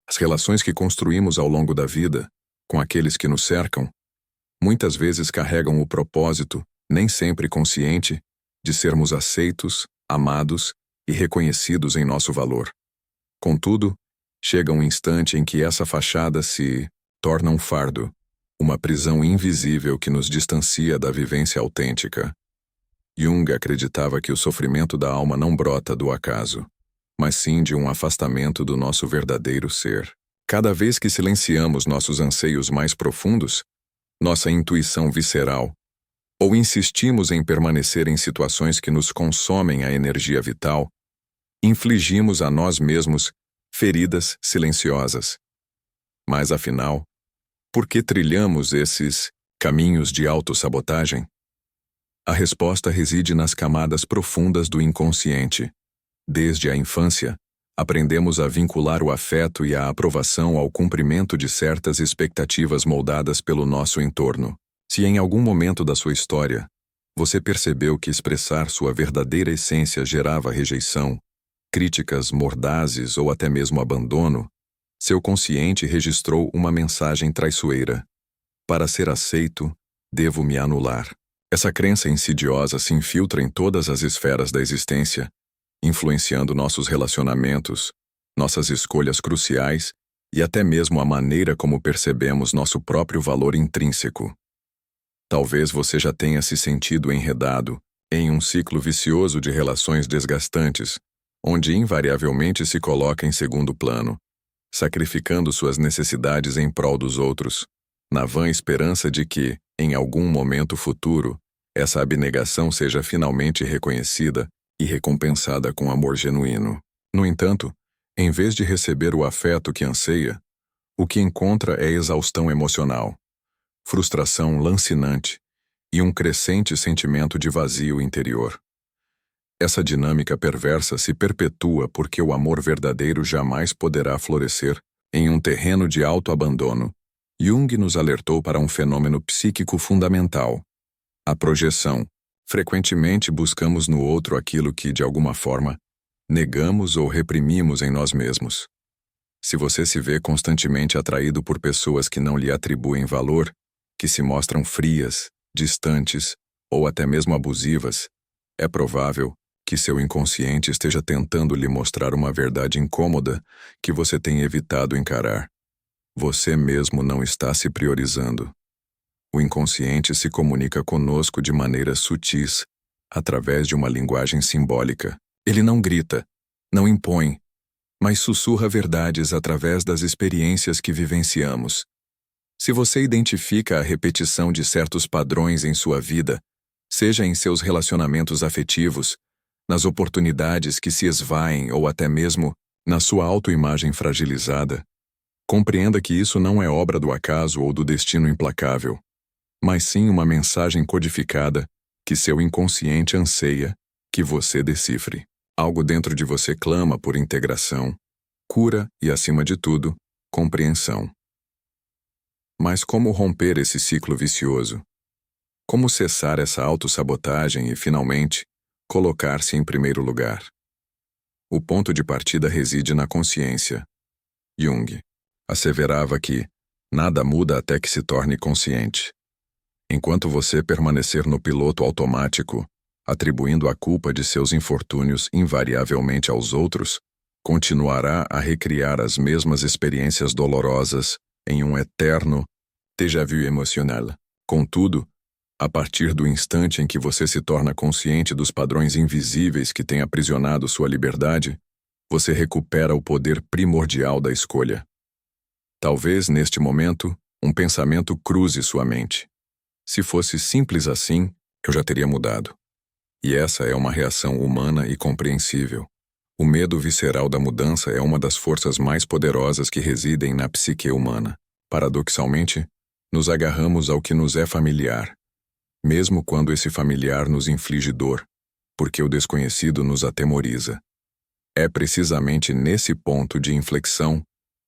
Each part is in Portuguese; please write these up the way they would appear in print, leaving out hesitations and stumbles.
As relações que construímos ao longo da vida, com aqueles que nos cercam, muitas vezes carregam o propósito, nem sempre consciente, de sermos aceitos, amados e reconhecidos em nosso valor. Contudo, chega um instante em que essa fachada se torna um fardo, uma prisão invisível que nos distancia da vivência autêntica. Jung acreditava que o sofrimento da alma não brota do acaso, mas sim de um afastamento do nosso verdadeiro ser. Cada vez que silenciamos nossos anseios mais profundos, nossa intuição visceral, ou insistimos em permanecer em situações que nos consomem a energia vital, infligimos a nós mesmos feridas silenciosas. Mas afinal, por que trilhamos esses caminhos de autossabotagem? A resposta reside nas camadas profundas do inconsciente. Desde a infância, aprendemos a vincular o afeto e a aprovação ao cumprimento de certas expectativas moldadas pelo nosso entorno. Se em algum momento da sua história, você percebeu que expressar sua verdadeira essência gerava rejeição, críticas mordazes ou até mesmo abandono, seu consciente registrou uma mensagem traiçoeira. Para ser aceito, devo me anular. Essa crença insidiosa se infiltra em todas as esferas da existência, influenciando nossos relacionamentos, nossas escolhas cruciais e até mesmo a maneira como percebemos nosso próprio valor intrínseco. Talvez você já tenha se sentido enredado em um ciclo vicioso de relações desgastantes, onde invariavelmente se coloca em segundo plano, sacrificando suas necessidades em prol dos outros, na vã esperança de que, em algum momento futuro, essa abnegação seja finalmente reconhecida e recompensada com amor genuíno. No entanto, em vez de receber o afeto que anseia, o que encontra é exaustão emocional, frustração lancinante e um crescente sentimento de vazio interior. Essa dinâmica perversa se perpetua porque o amor verdadeiro jamais poderá florescer em um terreno de autoabandono. Jung nos alertou para um fenômeno psíquico fundamental: a projeção. Frequentemente buscamos no outro aquilo que, de alguma forma, negamos ou reprimimos em nós mesmos. Se você se vê constantemente atraído por pessoas que não lhe atribuem valor, que se mostram frias, distantes ou até mesmo abusivas, é provável que seu inconsciente esteja tentando lhe mostrar uma verdade incômoda que você tem evitado encarar. Você mesmo não está se priorizando. O inconsciente se comunica conosco de maneiras sutis, através de uma linguagem simbólica. Ele não grita, não impõe, mas sussurra verdades através das experiências que vivenciamos. Se você identifica a repetição de certos padrões em sua vida, seja em seus relacionamentos afetivos, nas oportunidades que se esvaem ou até mesmo na sua autoimagem fragilizada, compreenda que isso não é obra do acaso ou do destino implacável, mas sim uma mensagem codificada que seu inconsciente anseia que você decifre. Algo dentro de você clama por integração, cura e, acima de tudo, compreensão. Mas como romper esse ciclo vicioso? Como cessar essa autossabotagem e, finalmente, colocar-se em primeiro lugar? O ponto de partida reside na consciência. Jung asseverava que nada muda até que se torne consciente. Enquanto você permanecer no piloto automático, atribuindo a culpa de seus infortúnios invariavelmente aos outros, continuará a recriar as mesmas experiências dolorosas em um eterno déjà vu emocional. Contudo, a partir do instante em que você se torna consciente dos padrões invisíveis que têm aprisionado sua liberdade, você recupera o poder primordial da escolha. Talvez, neste momento, um pensamento cruze sua mente. Se fosse simples assim, eu já teria mudado. E essa é uma reação humana e compreensível. O medo visceral da mudança é uma das forças mais poderosas que residem na psique humana. Paradoxalmente, nos agarramos ao que nos é familiar, mesmo quando esse familiar nos inflige dor, porque o desconhecido nos atemoriza. É precisamente nesse ponto de inflexão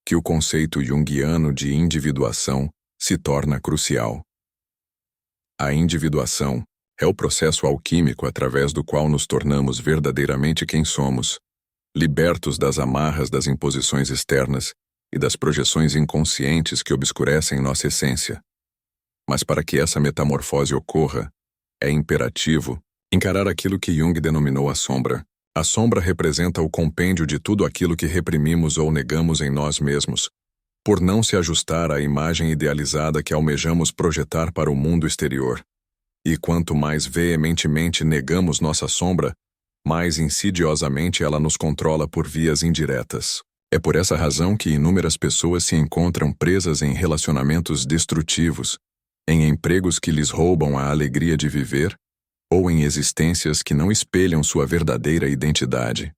que o conceito junguiano de individuação se torna crucial. A individuação é o processo alquímico através do qual nos tornamos verdadeiramente quem somos, libertos das amarras das imposições externas e das projeções inconscientes que obscurecem nossa essência. Mas para que essa metamorfose ocorra, é imperativo encarar aquilo que Jung denominou a sombra. A sombra representa o compêndio de tudo aquilo que reprimimos ou negamos em nós mesmos, por não se ajustar à imagem idealizada que almejamos projetar para o mundo exterior. E quanto mais veementemente negamos nossa sombra, mais insidiosamente ela nos controla por vias indiretas. É por essa razão que inúmeras pessoas se encontram presas em relacionamentos destrutivos, em empregos que lhes roubam a alegria de viver, ou em existências que não espelham sua verdadeira identidade.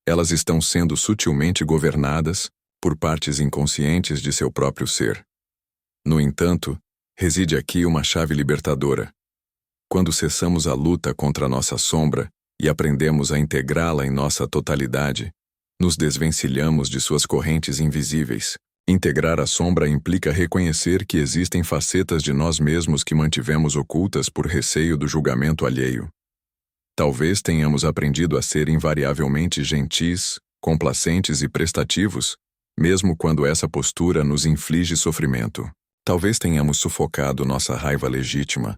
Elas estão sendo sutilmente governadas por partes inconscientes de seu próprio ser. No entanto, reside aqui uma chave libertadora. Quando cessamos a luta contra nossa sombra e aprendemos a integrá-la em nossa totalidade, nos desvencilhamos de suas correntes invisíveis. Integrar a sombra implica reconhecer que existem facetas de nós mesmos que mantivemos ocultas por receio do julgamento alheio. Talvez tenhamos aprendido a ser invariavelmente gentis, complacentes e prestativos, mesmo quando essa postura nos inflige sofrimento. Talvez tenhamos sufocado nossa raiva legítima,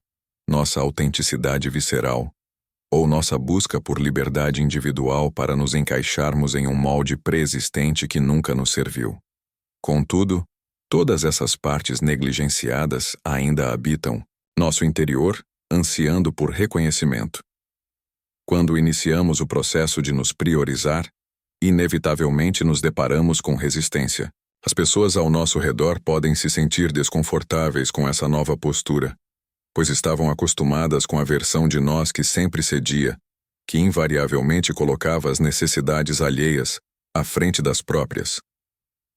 nossa autenticidade visceral, ou nossa busca por liberdade individual para nos encaixarmos em um molde pré-existente que nunca nos serviu. Contudo, todas essas partes negligenciadas ainda habitam nosso interior, ansiando por reconhecimento. Quando iniciamos o processo de nos priorizar, inevitavelmente nos deparamos com resistência. As pessoas ao nosso redor podem se sentir desconfortáveis com essa nova postura, pois estavam acostumadas com a versão de nós que sempre cedia, que invariavelmente colocava as necessidades alheias à frente das próprias.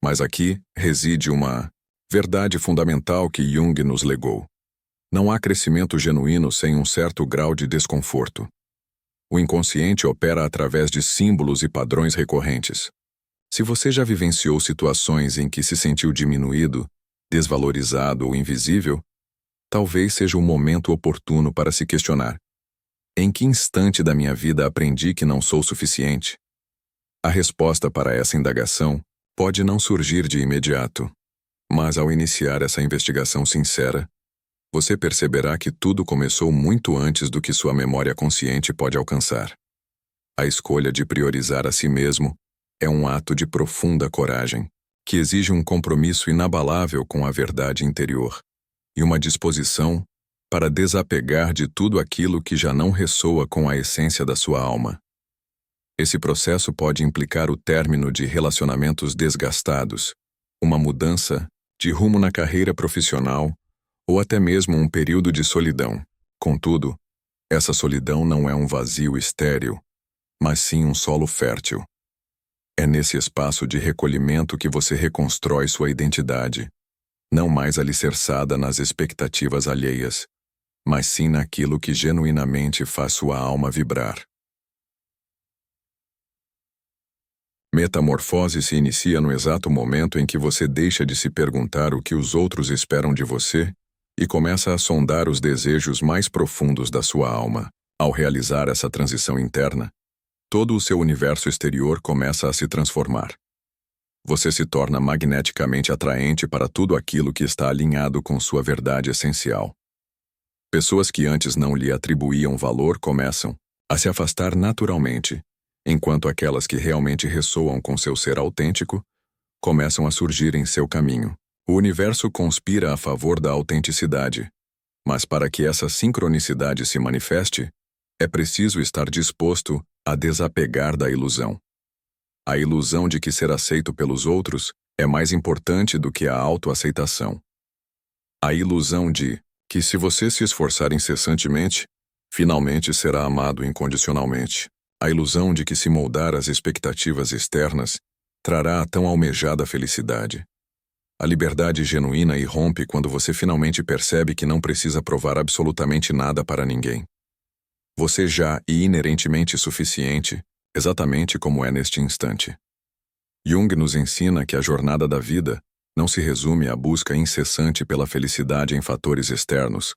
Mas aqui reside uma verdade fundamental que Jung nos legou. Não há crescimento genuíno sem um certo grau de desconforto. O inconsciente opera através de símbolos e padrões recorrentes. Se você já vivenciou situações em que se sentiu diminuído, desvalorizado ou invisível, talvez seja o momento oportuno para se questionar: em que instante da minha vida aprendi que não sou suficiente? A resposta para essa indagação pode não surgir de imediato, mas ao iniciar essa investigação sincera, você perceberá que tudo começou muito antes do que sua memória consciente pode alcançar. A escolha de priorizar a si mesmo é um ato de profunda coragem, que exige um compromisso inabalável com a verdade interior e uma disposição para desapegar de tudo aquilo que já não ressoa com a essência da sua alma. Esse processo pode implicar o término de relacionamentos desgastados, uma mudança de rumo na carreira profissional ou até mesmo um período de solidão. Contudo, essa solidão não é um vazio estéril, mas sim um solo fértil. É nesse espaço de recolhimento que você reconstrói sua identidade, não mais alicerçada nas expectativas alheias, mas sim naquilo que genuinamente faz sua alma vibrar. Metamorfose se inicia no exato momento em que você deixa de se perguntar o que os outros esperam de você e começa a sondar os desejos mais profundos da sua alma. Ao realizar essa transição interna, todo o seu universo exterior começa a se transformar. Você se torna magneticamente atraente para tudo aquilo que está alinhado com sua verdade essencial. Pessoas que antes não lhe atribuíam valor começam a se afastar naturalmente, enquanto aquelas que realmente ressoam com seu ser autêntico começam a surgir em seu caminho. O universo conspira a favor da autenticidade, mas para que essa sincronicidade se manifeste, é preciso estar disposto a desapegar da ilusão. A ilusão de que ser aceito pelos outros é mais importante do que a autoaceitação. A ilusão de que, se você se esforçar incessantemente, finalmente será amado incondicionalmente. A ilusão de que se moldar às expectativas externas trará a tão almejada felicidade. A liberdade genuína irrompe quando você finalmente percebe que não precisa provar absolutamente nada para ninguém. Você já é inerentemente suficiente, exatamente como é neste instante. Jung nos ensina que a jornada da vida não se resume à busca incessante pela felicidade em fatores externos,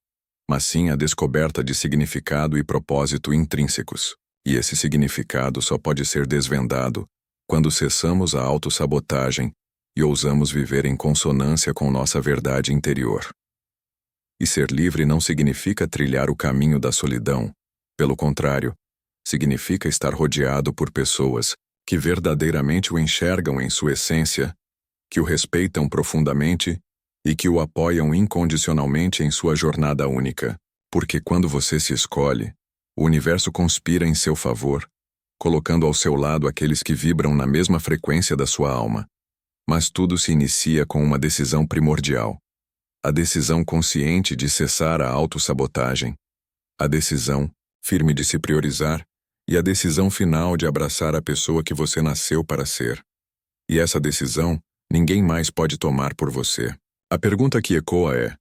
mas sim à descoberta de significado e propósito intrínsecos. E esse significado só pode ser desvendado quando cessamos a autossabotagem e ousamos viver em consonância com nossa verdade interior. E ser livre não significa trilhar o caminho da solidão. Pelo contrário, significa estar rodeado por pessoas que verdadeiramente o enxergam em sua essência, que o respeitam profundamente e que o apoiam incondicionalmente em sua jornada única. Porque quando você se escolhe, o universo conspira em seu favor, colocando ao seu lado aqueles que vibram na mesma frequência da sua alma. Mas tudo se inicia com uma decisão primordial. A decisão consciente de cessar a autossabotagem. A decisão firme de se priorizar e a decisão final de abraçar a pessoa que você nasceu para ser. E essa decisão ninguém mais pode tomar por você. A pergunta que ecoa é: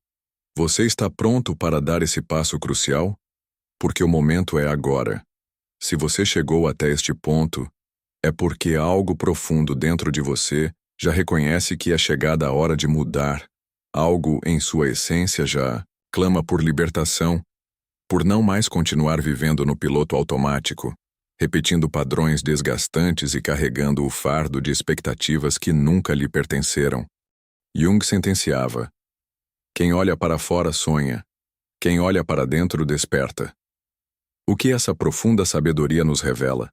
você está pronto para dar esse passo crucial? Porque o momento é agora. Se você chegou até este ponto, é porque algo profundo dentro de você já reconhece que é chegada a hora de mudar. Algo em sua essência já clama por libertação, por não mais continuar vivendo no piloto automático, repetindo padrões desgastantes e carregando o fardo de expectativas que nunca lhe pertenceram. Jung sentenciava: quem olha para fora sonha, quem olha para dentro desperta. O que essa profunda sabedoria nos revela?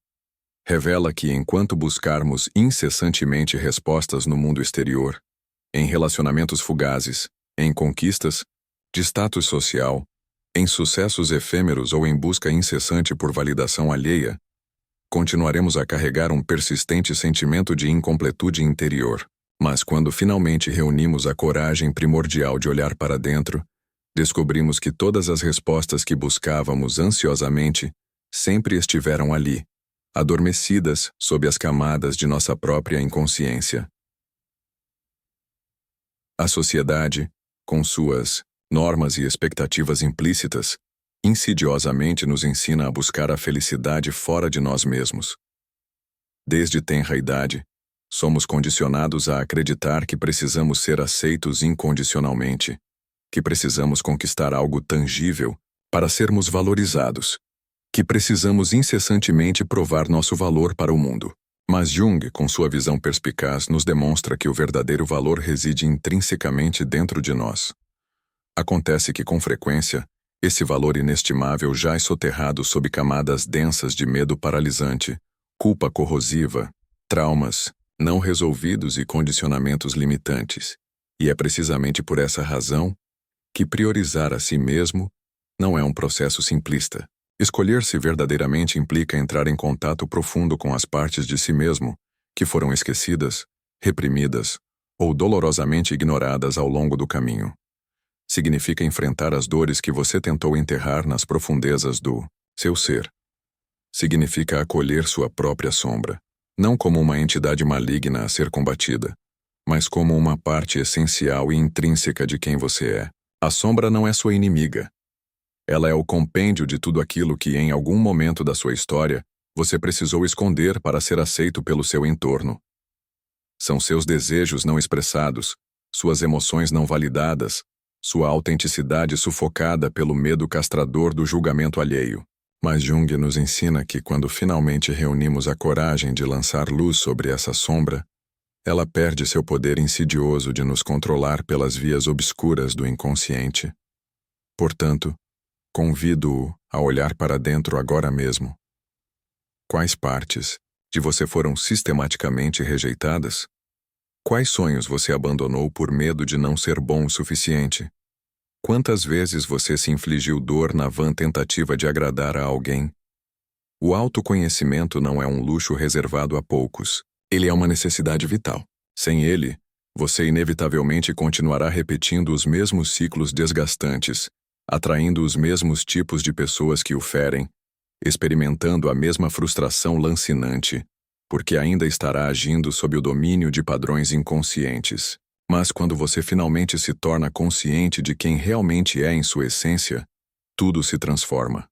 Revela que enquanto buscarmos incessantemente respostas no mundo exterior, em relacionamentos fugazes, em conquistas, de status social, em sucessos efêmeros ou em busca incessante por validação alheia, continuaremos a carregar um persistente sentimento de incompletude interior. Mas quando finalmente reunimos a coragem primordial de olhar para dentro, descobrimos que todas as respostas que buscávamos ansiosamente sempre estiveram ali, adormecidas sob as camadas de nossa própria inconsciência. A sociedade, com suas normas e expectativas implícitas, insidiosamente nos ensina a buscar a felicidade fora de nós mesmos. Desde tenra idade, somos condicionados a acreditar que precisamos ser aceitos incondicionalmente, que precisamos conquistar algo tangível para sermos valorizados, que precisamos incessantemente provar nosso valor para o mundo. Mas Jung, com sua visão perspicaz, nos demonstra que o verdadeiro valor reside intrinsecamente dentro de nós. Acontece que, com frequência, esse valor inestimável jaz soterrado sob camadas densas de medo paralisante, culpa corrosiva, traumas não resolvidos e condicionamentos limitantes. E é precisamente por essa razão que priorizar a si mesmo não é um processo simplista. Escolher-se verdadeiramente implica entrar em contato profundo com as partes de si mesmo que foram esquecidas, reprimidas ou dolorosamente ignoradas ao longo do caminho. Significa enfrentar as dores que você tentou enterrar nas profundezas do seu ser. Significa acolher sua própria sombra, não como uma entidade maligna a ser combatida, mas como uma parte essencial e intrínseca de quem você é. A sombra não é sua inimiga. Ela é o compêndio de tudo aquilo que, em algum momento da sua história, você precisou esconder para ser aceito pelo seu entorno. São seus desejos não expressados, suas emoções não validadas, sua autenticidade sufocada pelo medo castrador do julgamento alheio. Mas Jung nos ensina que, quando finalmente reunimos a coragem de lançar luz sobre essa sombra, ela perde seu poder insidioso de nos controlar pelas vias obscuras do inconsciente. Portanto, convido-o a olhar para dentro agora mesmo. Quais partes de você foram sistematicamente rejeitadas? Quais sonhos você abandonou por medo de não ser bom o suficiente? Quantas vezes você se infligiu dor na vã tentativa de agradar a alguém? O autoconhecimento não é um luxo reservado a poucos. Ele é uma necessidade vital. Sem ele, você inevitavelmente continuará repetindo os mesmos ciclos desgastantes, atraindo os mesmos tipos de pessoas que o ferem, experimentando a mesma frustração lancinante, porque ainda estará agindo sob o domínio de padrões inconscientes. Mas quando você finalmente se torna consciente de quem realmente é em sua essência, tudo se transforma.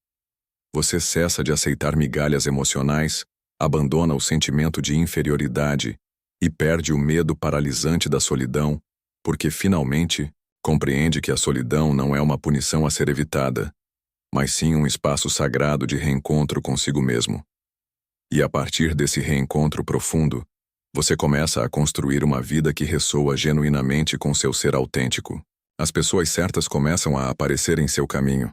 Você cessa de aceitar migalhas emocionais, abandona o sentimento de inferioridade e perde o medo paralisante da solidão, porque finalmente compreende que a solidão não é uma punição a ser evitada, mas sim um espaço sagrado de reencontro consigo mesmo. E a partir desse reencontro profundo, Você começa a construir uma vida que ressoa genuinamente com seu ser autêntico. As pessoas certas começam a aparecer em seu caminho.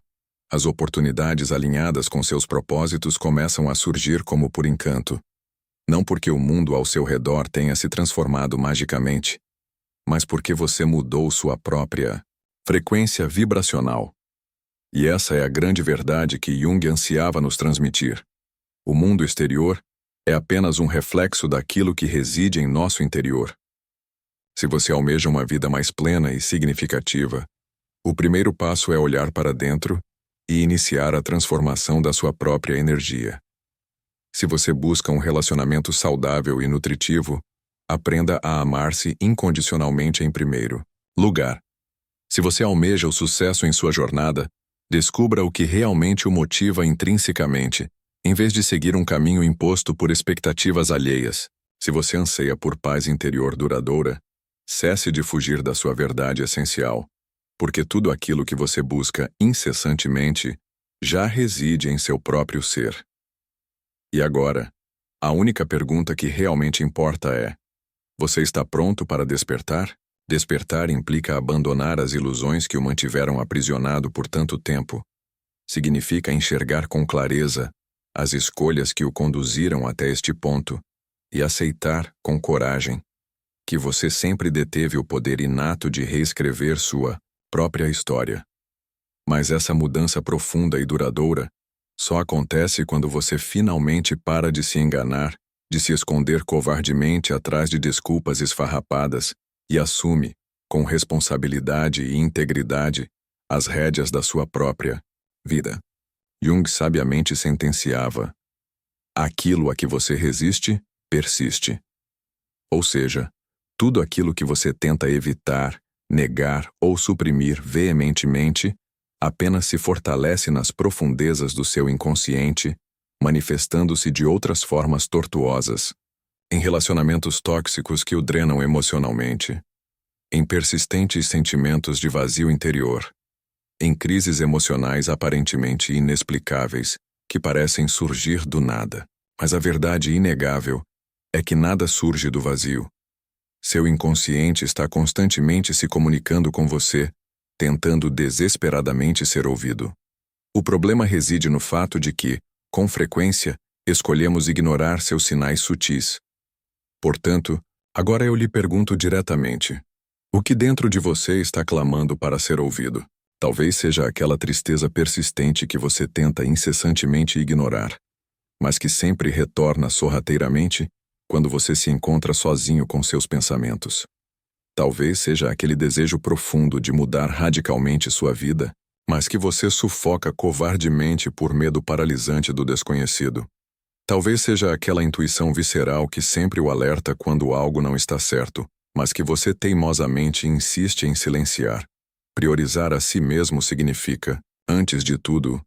As oportunidades alinhadas com seus propósitos começam a surgir como por encanto. Não porque o mundo ao seu redor tenha se transformado magicamente, mas porque você mudou sua própria frequência vibracional. E essa é a grande verdade que Jung ansiava nos transmitir. O mundo exterior é apenas um reflexo daquilo que reside em nosso interior. Se você almeja uma vida mais plena e significativa, o primeiro passo é olhar para dentro e iniciar a transformação da sua própria energia. Se você busca um relacionamento saudável e nutritivo, aprenda a amar-se incondicionalmente em primeiro lugar. Se você almeja o sucesso em sua jornada, descubra o que realmente o motiva intrinsecamente, em vez de seguir um caminho imposto por expectativas alheias. Se você anseia por paz interior duradoura, cesse de fugir da sua verdade essencial, porque tudo aquilo que você busca incessantemente já reside em seu próprio ser. E agora, a única pergunta que realmente importa é: você está pronto para despertar? Despertar implica abandonar as ilusões que o mantiveram aprisionado por tanto tempo. Significa enxergar com clareza as escolhas que o conduziram até este ponto e aceitar, com coragem, que você sempre deteve o poder inato de reescrever sua própria história. Mas essa mudança profunda e duradoura só acontece quando você finalmente para de se enganar, de se esconder covardemente atrás de desculpas esfarrapadas e assume, com responsabilidade e integridade, as rédeas da sua própria vida. Jung sabiamente sentenciava: aquilo a que você resiste, persiste. Ou seja, tudo aquilo que você tenta evitar, negar ou suprimir veementemente apenas se fortalece nas profundezas do seu inconsciente, manifestando-se de outras formas tortuosas, em relacionamentos tóxicos que o drenam emocionalmente, em persistentes sentimentos de vazio interior, em crises emocionais aparentemente inexplicáveis que parecem surgir do nada. Mas a verdade inegável é que nada surge do vazio. Seu inconsciente está constantemente se comunicando com você, tentando desesperadamente ser ouvido. O problema reside no fato de que, com frequência, escolhemos ignorar seus sinais sutis. Portanto, agora eu lhe pergunto diretamente: o que dentro de você está clamando para ser ouvido? Talvez seja aquela tristeza persistente que você tenta incessantemente ignorar, mas que sempre retorna sorrateiramente quando você se encontra sozinho com seus pensamentos. Talvez seja aquele desejo profundo de mudar radicalmente sua vida, mas que você sufoca covardemente por medo paralisante do desconhecido. Talvez seja aquela intuição visceral que sempre o alerta quando algo não está certo, mas que você teimosamente insiste em silenciar. Priorizar a si mesmo significa, antes de tudo,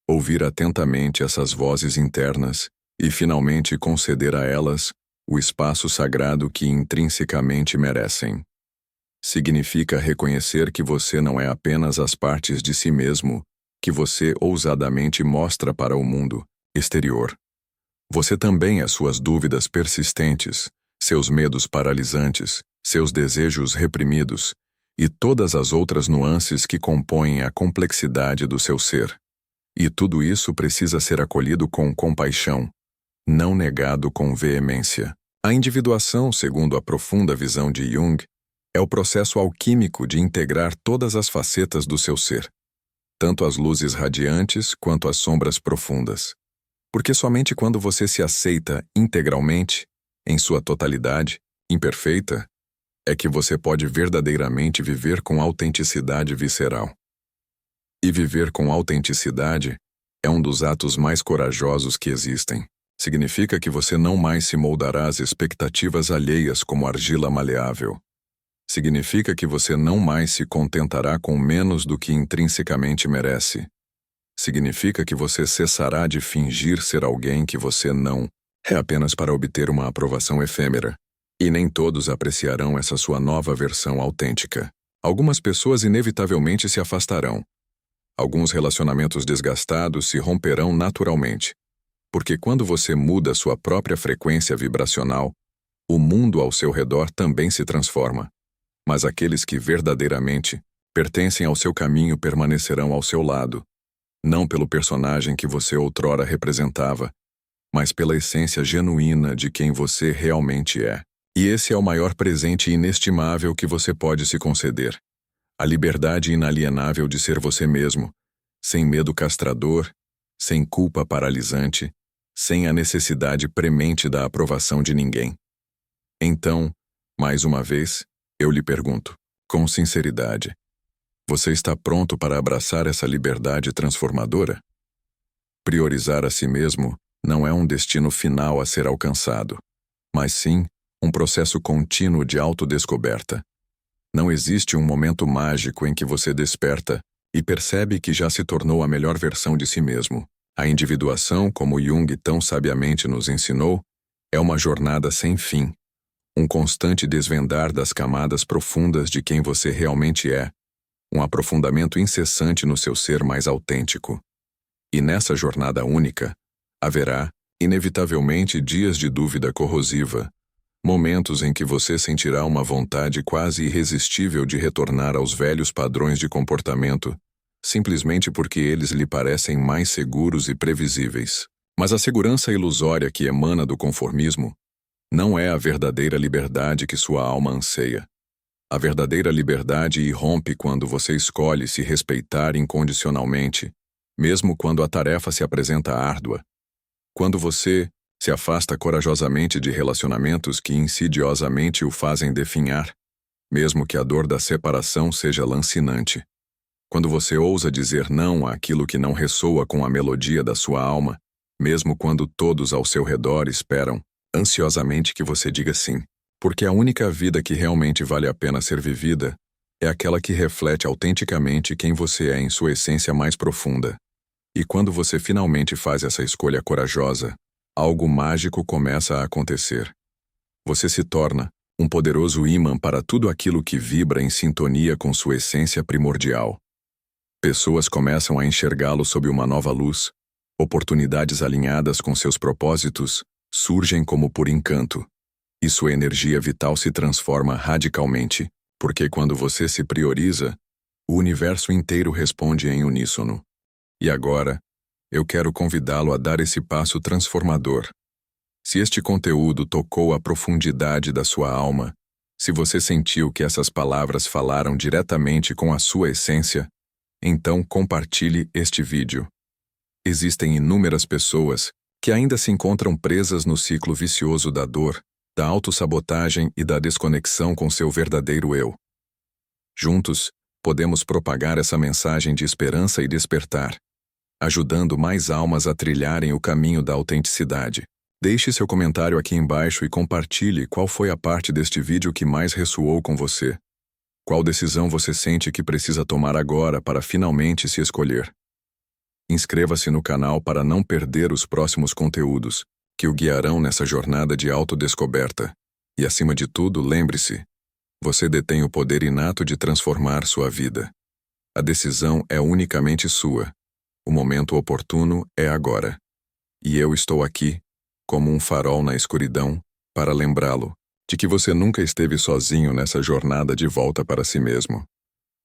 ouvir atentamente essas vozes internas e finalmente conceder a elas o espaço sagrado que intrinsecamente merecem. Significa reconhecer que você não é apenas as partes de si mesmo que você ousadamente mostra para o mundo exterior. Você também é suas dúvidas persistentes, seus medos paralisantes, seus desejos reprimidos e todas as outras nuances que compõem a complexidade do seu ser. E tudo isso precisa ser acolhido com compaixão, não negado com veemência. A individuação, segundo a profunda visão de Jung, é o processo alquímico de integrar todas as facetas do seu ser, tanto as luzes radiantes quanto as sombras profundas. Porque somente quando você se aceita integralmente, em sua totalidade, imperfeita, é que você pode verdadeiramente viver com autenticidade visceral. E viver com autenticidade é um dos atos mais corajosos que existem. Significa que você não mais se moldará às expectativas alheias como argila maleável. Significa que você não mais se contentará com menos do que intrinsecamente merece. Significa que você cessará de fingir ser alguém que você não é apenas para obter uma aprovação efêmera. E nem todos apreciarão essa sua nova versão autêntica. Algumas pessoas inevitavelmente se afastarão. Alguns relacionamentos desgastados se romperão naturalmente. Porque quando você muda sua própria frequência vibracional, o mundo ao seu redor também se transforma. Mas aqueles que verdadeiramente pertencem ao seu caminho permanecerão ao seu lado, não pelo personagem que você outrora representava, mas pela essência genuína de quem você realmente é. E esse é o maior presente inestimável que você pode se conceder. A liberdade inalienável de ser você mesmo, sem medo castrador, sem culpa paralisante, sem a necessidade premente da aprovação de ninguém. Então, mais uma vez, eu lhe pergunto, com sinceridade, você está pronto para abraçar essa liberdade transformadora? Priorizar a si mesmo não é um destino final a ser alcançado, mas sim um processo contínuo de autodescoberta. Não existe um momento mágico em que você desperta e percebe que já se tornou a melhor versão de si mesmo. A individuação, como Jung tão sabiamente nos ensinou, é uma jornada sem fim, um constante desvendar das camadas profundas de quem você realmente é, um aprofundamento incessante no seu ser mais autêntico. E nessa jornada única, haverá, inevitavelmente, dias de dúvida corrosiva, momentos em que você sentirá uma vontade quase irresistível de retornar aos velhos padrões de comportamento, simplesmente porque eles lhe parecem mais seguros e previsíveis. Mas a segurança ilusória que emana do conformismo não é a verdadeira liberdade que sua alma anseia. A verdadeira liberdade irrompe quando você escolhe se respeitar incondicionalmente, mesmo quando a tarefa se apresenta árdua. Quando você se afasta corajosamente de relacionamentos que insidiosamente o fazem definhar, mesmo que a dor da separação seja lancinante. Quando você ousa dizer não àquilo que não ressoa com a melodia da sua alma, mesmo quando todos ao seu redor esperam ansiosamente que você diga sim. Porque a única vida que realmente vale a pena ser vivida é aquela que reflete autenticamente quem você é em sua essência mais profunda. E quando você finalmente faz essa escolha corajosa, algo mágico começa a acontecer. Você se torna um poderoso ímã para tudo aquilo que vibra em sintonia com sua essência primordial. Pessoas começam a enxergá-lo sob uma nova luz, oportunidades alinhadas com seus propósitos surgem como por encanto, e sua energia vital se transforma radicalmente, porque quando você se prioriza, o universo inteiro responde em uníssono. E agora, eu quero convidá-lo a dar esse passo transformador. Se este conteúdo tocou a profundidade da sua alma, se você sentiu que essas palavras falaram diretamente com a sua essência, então compartilhe este vídeo. Existem inúmeras pessoas que ainda se encontram presas no ciclo vicioso da dor, da autossabotagem e da desconexão com seu verdadeiro eu. Juntos, podemos propagar essa mensagem de esperança e despertar, ajudando mais almas a trilharem o caminho da autenticidade. Deixe seu comentário aqui embaixo e compartilhe qual foi a parte deste vídeo que mais ressoou com você. Qual decisão você sente que precisa tomar agora para finalmente se escolher? Inscreva-se no canal para não perder os próximos conteúdos, que o guiarão nessa jornada de autodescoberta. E acima de tudo, lembre-se, você detém o poder inato de transformar sua vida. A decisão é unicamente sua. O momento oportuno é agora. E eu estou aqui, como um farol na escuridão, para lembrá-lo de que você nunca esteve sozinho nessa jornada de volta para si mesmo.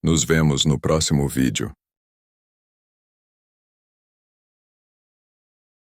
Nos vemos no próximo vídeo.